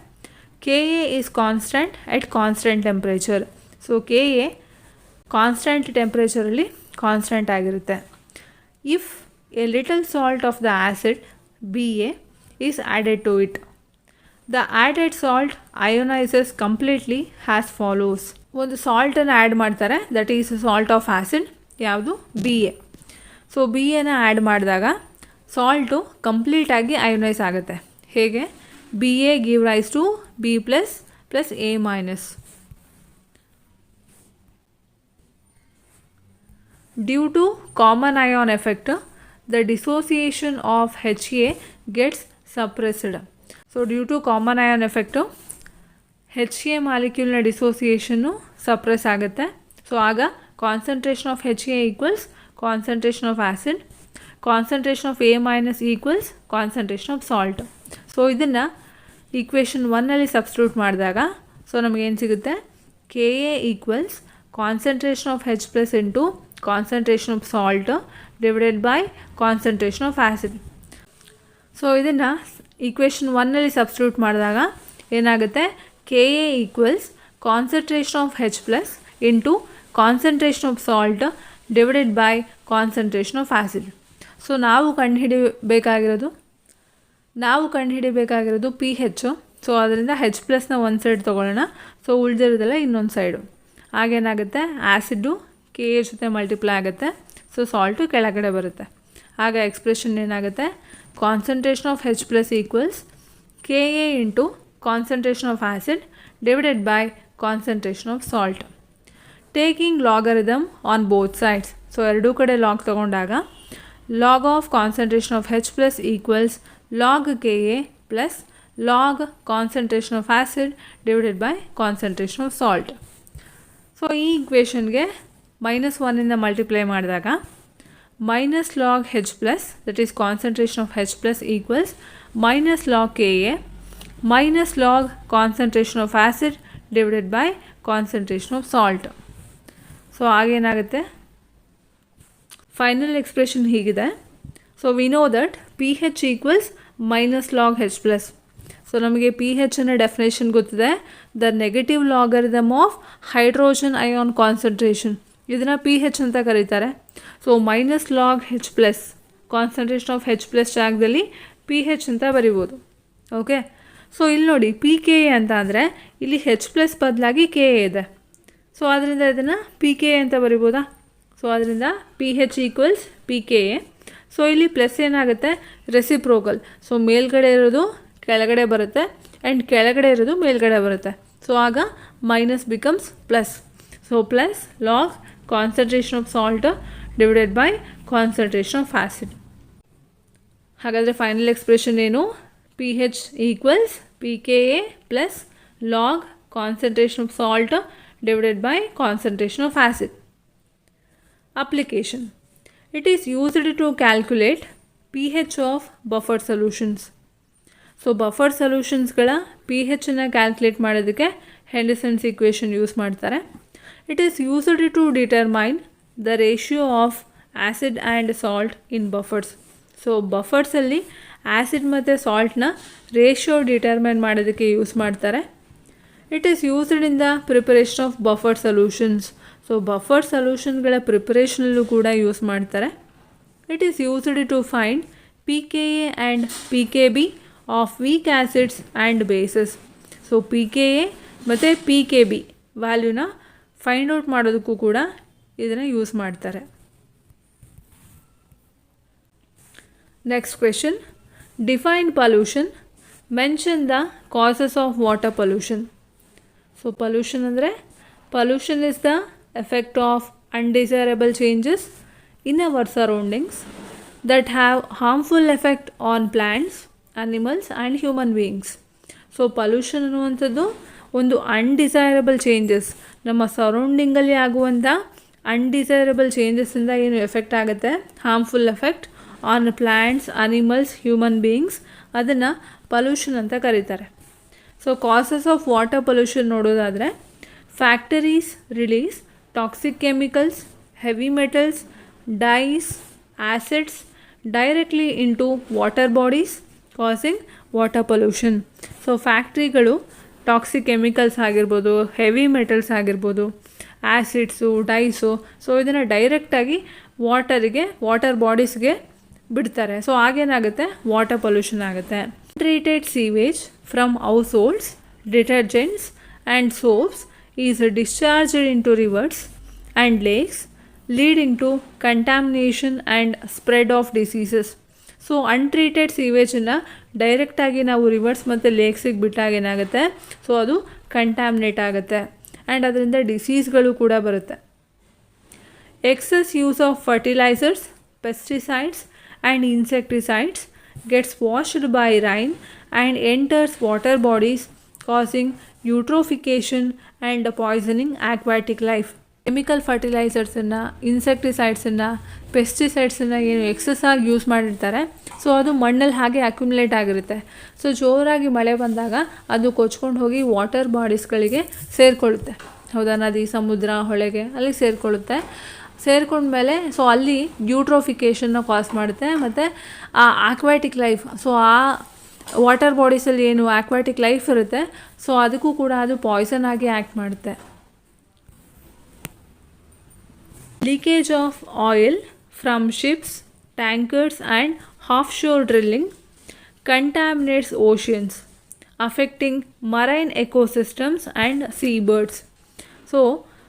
Ka is constant at constant temperature. So Ka constant ಟೆಂಪ್ರೇಚರಲ್ಲಿ ಕಾನ್ಸ್ಟೆಂಟ್ ಆಗಿರುತ್ತೆ. If a little salt of the acid Ba is added to it. The added salt ionizes completely as follows. ಒಂದು ಸಾಲ್ಟನ್ನು ಆ್ಯಡ್ ಮಾಡ್ತಾರೆ, that is salt of acid, ಯಾವುದು Ba. ಸೊ Baನ ಆ್ಯಡ್ ಮಾಡಿದಾಗ ಸಾಲ್ಟು ಕಂಪ್ಲೀಟಾಗಿ ಅಯೋನೈಸ್ ಆಗುತ್ತೆ. ಹೇಗೆ? Ba give rise to B plus A minus. Due to common ion effect the dissociation of HA gets suppressed. So due to common ion effect HA ಮಾಲಿಕ್ಯೂಲ್ನ ಡಿಸೋಸಿಯೇಷನ್ನು ಸಪ್ರೆಸ್ ಆಗುತ್ತೆ. ಸೊ ಆಗ concentration of HA equals concentration of acid, concentration of A minus equals concentration of salt. So ಇದನ್ನು ಈಕ್ವೇಷನ್ 1ನಲ್ಲಿ ಸಬ್ಸ್ಟಿಟ್ಯೂಟ್ ಮಾಡಿದಾಗ ಸೊ ನಮಗೇನು ಸಿಗುತ್ತೆ? KA equals concentration of H plus into concentration of salt divided by concentration of acid. So ಇದನ್ನು ಈಕ್ವೇಷನ್ 1ನಲ್ಲಿ ಸಬ್ಸ್ಟಿಟ್ಯೂಟ್ ಮಾಡಿದಾಗ ಏನಾಗುತ್ತೆ? KA equals concentration of H plus into concentration of salt divided by concentration of acid. So ನಾವು ಕಂಡುಹಿಡಿಬೇಕಾಗಿರೋದು pH. ಸೊ ಅದರಿಂದ H ಪ್ಲಸ್ನ ಒಂದು ಸೈಡ್ ತೊಗೊಳ್ಳೋಣ. ಸೊ ಉಳಿದಿರೋದೆಲ್ಲ ಇನ್ನೊಂದು ಸೈಡು. ಆಗೇನಾಗುತ್ತೆ? ಆ್ಯಸಿಡ್ಡು KA ಜೊತೆ ಮಲ್ಟಿಪ್ಲೈ ಆಗುತ್ತೆ. ಸೊ ಸಾಲ್ಟು ಕೆಳಗಡೆ ಬರುತ್ತೆ. ಆಗ ಎಕ್ಸ್ಪ್ರೆಷನ್ ಏನಾಗುತ್ತೆ? Concentration of H plus equals KA into concentration of acid divided by concentration of salt. Taking logarithm on both sides. So ಎರಡೂ ಕಡೆ ಲಾಗ್ ತೊಗೊಂಡಾಗ log of concentration of H plus equals log KA plus log concentration of acid divided by concentration of salt. So ಈ ಈಕ್ವೇಷನ್ಗೆ -1ಇಂದ ಮಲ್ಟಿಪ್ಲೈ ಮಾಡಿದಾಗ minus log H plus, that is concentration of H plus equals minus log Ka minus log concentration of acid divided by concentration of salt. So ಆಗೇನಾಗುತ್ತೆ? ಫೈನಲ್ ಎಕ್ಸ್ಪ್ರೆಷನ್ ಹೀಗಿದೆ. So we know that pH equals minus log H plus. So ನಮಗೆ pH ಅನ್ನೋ ಡೆಫಿನೇಷನ್ ಗೊತ್ತಿದೆ, the negative logarithm of hydrogen ion concentration. ಇದನ್ನು pH ಅಂತ ಕರೀತಾರೆ. So minus log H plus concentration of H plus ಜಾಗದಲ್ಲಿ pH ಅಂತ ಬರಿಬೋದು. ಓಕೆ, ಸೊ ಇಲ್ಲಿ ನೋಡಿ pKa ಅಂತ ಅಂದರೆ ಇಲ್ಲಿ H ಪ್ಲಸ್ ಬದಲಾಗಿ Ka ಇದೆ. ಸೊ ಅದರಿಂದ ಇದನ್ನು pKa ಅಂತ ಬರಿಬೋದಾ? ಸೊ ಅದರಿಂದ pH ಈಕ್ವಲ್ಸ್ pKa. ಸೊ ಇಲ್ಲಿ ಪ್ಲಸ್ ಏನಾಗುತ್ತೆ? ರೆಸಿಪ್ರೋಕಲ್. ಸೊ ಮೇಲ್ಗಡೆ ಇರೋದು ಕೆಳಗಡೆ ಬರುತ್ತೆ ಆ್ಯಂಡ್ ಕೆಳಗಡೆ ಇರೋದು ಮೇಲ್ಗಡೆ ಬರುತ್ತೆ. ಸೊ ಆಗ minus becomes plus. So plus log concentration of salt divided by concentration of acid. ಹಾಗಾದರೆ ಫೈನಲ್ ಎಕ್ಸ್ಪ್ರೆಷನ್ ಏನು? pH equals pKa plus log concentration of salt divided by concentration of acid. Application. It is used to calculate pH of buffered solutions. So buffered solutions ಗಳ pH ನ ಕ್ಯಾಲ್ಕುಲೇಟ್ ಮಾಡೋದಕ್ಕೆ ಹೆಂಡರ್ಸನ್ಸ್ ಈಕ್ವೇಷನ್ ಯೂಸ್ ಮಾಡ್ತಾರೆ. It is used to determine the ratio of acid and salt in buffers. So buffers ಅಲ್ಲಿ ಆ್ಯಸಿಡ್ ಮತ್ತು ಸಾಲ್ಟ್ನ ರೇಷಿಯೋ ಡಿಟರ್ಮೈನ್ ಮಾಡೋದಕ್ಕೆ ಯೂಸ್ ಮಾಡ್ತಾರೆ. It is used in the preparation of buffer solutions. So buffer ಸೊಲ್ಯೂಷನ್ಗಳ ಪ್ರಿಪರೇಷನಲ್ಲೂ ಕೂಡ ಯೂಸ್ ಮಾಡ್ತಾರೆ. It is used to find pKa and pKb of weak acids and bases. So pKa ಮತ್ತು pKb ವ್ಯಾಲ್ಯೂನ ಫೈಂಡ್ ಔಟ್ ಮಾಡೋದಕ್ಕೂ ಕೂಡ ಇದನ್ನು ಯೂಸ್ ಮಾಡ್ತಾರೆ. Next question, define pollution, mention the causes of water pollution. So pollution ಅಂದರೆ pollution is the effect of undesirable changes in our surroundings that have harmful effect on plants, animals and human beings. So pollution ಅನ್ನುವಂಥದ್ದು ಒಂದು ಅನ್ಡಿಸೈರಬಲ್ ಚೇಂಜಸ್, ನಮ್ಮ ಸರೌಂಡಿಂಗಲ್ಲಿ ಆಗುವಂಥ ಅನ್ಡಿಸೈರಬಲ್ ಚೇಂಜಸ್ಸಿಂದ ಏನು ಎಫೆಕ್ಟ್ ಆಗುತ್ತೆ, harmful effect on plants, animals, human beings, ಅದನ್ನು ಪೊಲ್ಯೂಷನ್ ಅಂತ ಕರೀತಾರೆ. So causes of water pollution ನೋಡೋದಾದರೆ, factories release toxic chemicals, heavy metals, dyes, acids directly into water bodies causing water pollution. So ಫ್ಯಾಕ್ಟ್ರಿಗಳು ಟಾಕ್ಸಿಕ್ ಕೆಮಿಕಲ್ಸ್ ಆಗಿರ್ಬೋದು, ಹೆವಿ ಮೆಟಲ್ಸ್ ಆಗಿರ್ಬೋದು, ಆ್ಯಸಿಡ್ಸು, ಡೈಸು, ಸೊ ಇದನ್ನು ಡೈರೆಕ್ಟಾಗಿ ವಾಟರ್ ಬಾಡೀಸ್ಗೆ ಬಿಡ್ತಾರೆ. ಸೊ ಆಗೇನಾಗುತ್ತೆ, ವಾಟರ್ ಪೊಲ್ಯೂಷನ್ ಆಗುತ್ತೆ. Treated sewage from households, detergents and soaps is discharged into reverse and lakes, leading to contamination and spread of diseases. So untreated ಸೀವೇಜನ್ನು ಡೈರೆಕ್ಟಾಗಿ ನಾವು ರಿವರ್ಸ್ ಮತ್ತು ಲೇಕ್ಸಿಗೆ ಬಿಟ್ಟಾಗ ಏನಾಗುತ್ತೆ, ಸೊ ಅದು ಕಂಟ್ಯಾಮಿನೇಟ್ ಆಗುತ್ತೆ ಆ್ಯಂಡ್ ಅದರಿಂದ ಡಿಸೀಸ್ಗಳು ಕೂಡ ಬರುತ್ತೆ. Excess use of fertilisers, pesticides and insecticides gets washed by rain and enters water bodies, causing eutrophication and poisoning aquatic life. Chemical ಫರ್ಟಿಲೈಸರ್ಸನ್ನು, ಇನ್ಸೆಕ್ಟಿಸೈಡ್ಸನ್ನು, ಪೆಸ್ಟಿಸೈಡ್ಸನ್ನು ಏನು ಎಕ್ಸಸ್ ಆಗಿ ಯೂಸ್ ಮಾಡಿರ್ತಾರೆ, ಸೊ ಅದು ಮಣ್ಣಲ್ಲಿ ಹಾಗೆ ಅಕ್ಯುಮುಲೇಟ್ ಆಗಿರುತ್ತೆ. ಸೊ ಜೋರಾಗಿ ಮಳೆ ಬಂದಾಗ ಅದು ಕೊಚ್ಕೊಂಡು ಹೋಗಿ ವಾಟರ್ ಬಾಡೀಸ್ಗಳಿಗೆ ಸೇರಿಕೊಳ್ಳುತ್ತೆ. ಹೌದಾ, ನದಿ, ಸಮುದ್ರ, ಹೊಳೆಗೆ ಅಲ್ಲಿ ಸೇರ್ಕೊಂಡ್ಮೇಲೆ ಸೊ ಅಲ್ಲಿ ಯೂಟ್ರೋಫಿಕೇಷನ್ನ ಕಾಸ್ ಮಾಡುತ್ತೆ. ಮತ್ತು ಆ ಆಕ್ವಾಟಿಕ್ ಲೈಫ್, ಸೊ ಆ ವಾಟರ್ ಬಾಡೀಸಲ್ಲಿ ಏನು ಆಕ್ವಾಟಿಕ್ ಲೈಫ್ ಇರುತ್ತೆ, ಸೊ ಅದಕ್ಕೂ ಕೂಡ ಅದು ಪಾಯ್ಸನ್ ಆಗಿ ಆ್ಯಕ್ಟ್ ಮಾಡುತ್ತೆ. Leakage of oil from ships, tankers and offshore drilling contaminates oceans, affecting marine ecosystems and seabirds. So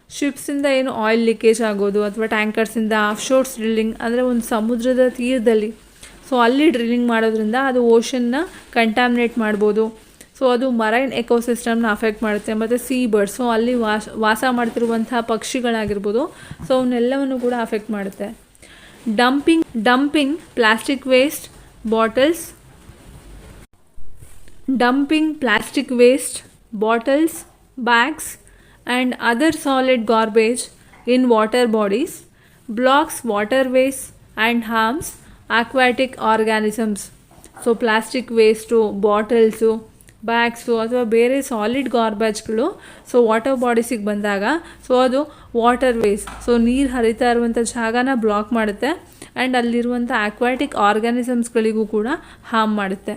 ಶಿಪ್ಸಿಂದ ಏನು ಆಯಿಲ್ ಲೀಕೇಜ್ ಆಗೋದು ಅಥವಾ ಟ್ಯಾಂಕರ್ಸಿಂದ ಆಫ್ಶೋರ್ಸ್ ಡ್ರಿಲ್ಲಿಂಗ್ ಅಂದರೆ ಒಂದು ಸಮುದ್ರದ ತೀರದಲ್ಲಿ ಸೊ ಅಲ್ಲಿ ಡ್ರಿಲ್ಲಿಂಗ್ ಮಾಡೋದ್ರಿಂದ ಅದು ಓಷನ್ನ ಕಂಟ್ಯಾಮಿನೇಟ್ ಮಾಡ್ಬೋದು. ಸೊ ಅದು ಮರೈನ್ ಎಕೋಸಿಸ್ಟಮ್ನ ಅಫೆಕ್ಟ್ ಮಾಡುತ್ತೆ. ಮತ್ತು ಸೀ ಬರ್ಡ್ಸ್, ಸೊ ಅಲ್ಲಿ ವಾಸ ಮಾಡ್ತಿರುವಂತಹ ಪಕ್ಷಿಗಳಾಗಿರ್ಬೋದು, ಸೊ ಅವನ್ನೆಲ್ಲವನ್ನು ಕೂಡ ಅಫೆಕ್ಟ್ ಮಾಡುತ್ತೆ. Dumping plastic waste bottles, bags and other solid garbage in water bodies blocks waterways and harms aquatic organisms. So plastic waste, bottles, bags ಅಥವಾ ಬೇರೆ ಸಾಲಿಡ್ ಗಾರ್ಬೇಜ್ಗಳು ಸೊ ವಾಟರ್ ಬಾಡೀಸಿಗೆ ಬಂದಾಗ ಸೊ ಅದು ವಾಟರ್ ವೇಸ್, ಸೊ ನೀರು ಹರಿತಾ ಇರುವಂಥ ಜಾಗನ ಬ್ಲಾಕ್ ಮಾಡುತ್ತೆ ಆ್ಯಂಡ್ ಅಲ್ಲಿರುವಂಥ ಅಕ್ವಾಟಿಕ್ ಆರ್ಗ್ಯಾನಿಸಮ್ಸ್ಗಳಿಗೂ ಕೂಡ ಹಾರ್ಮ್ ಮಾಡುತ್ತೆ.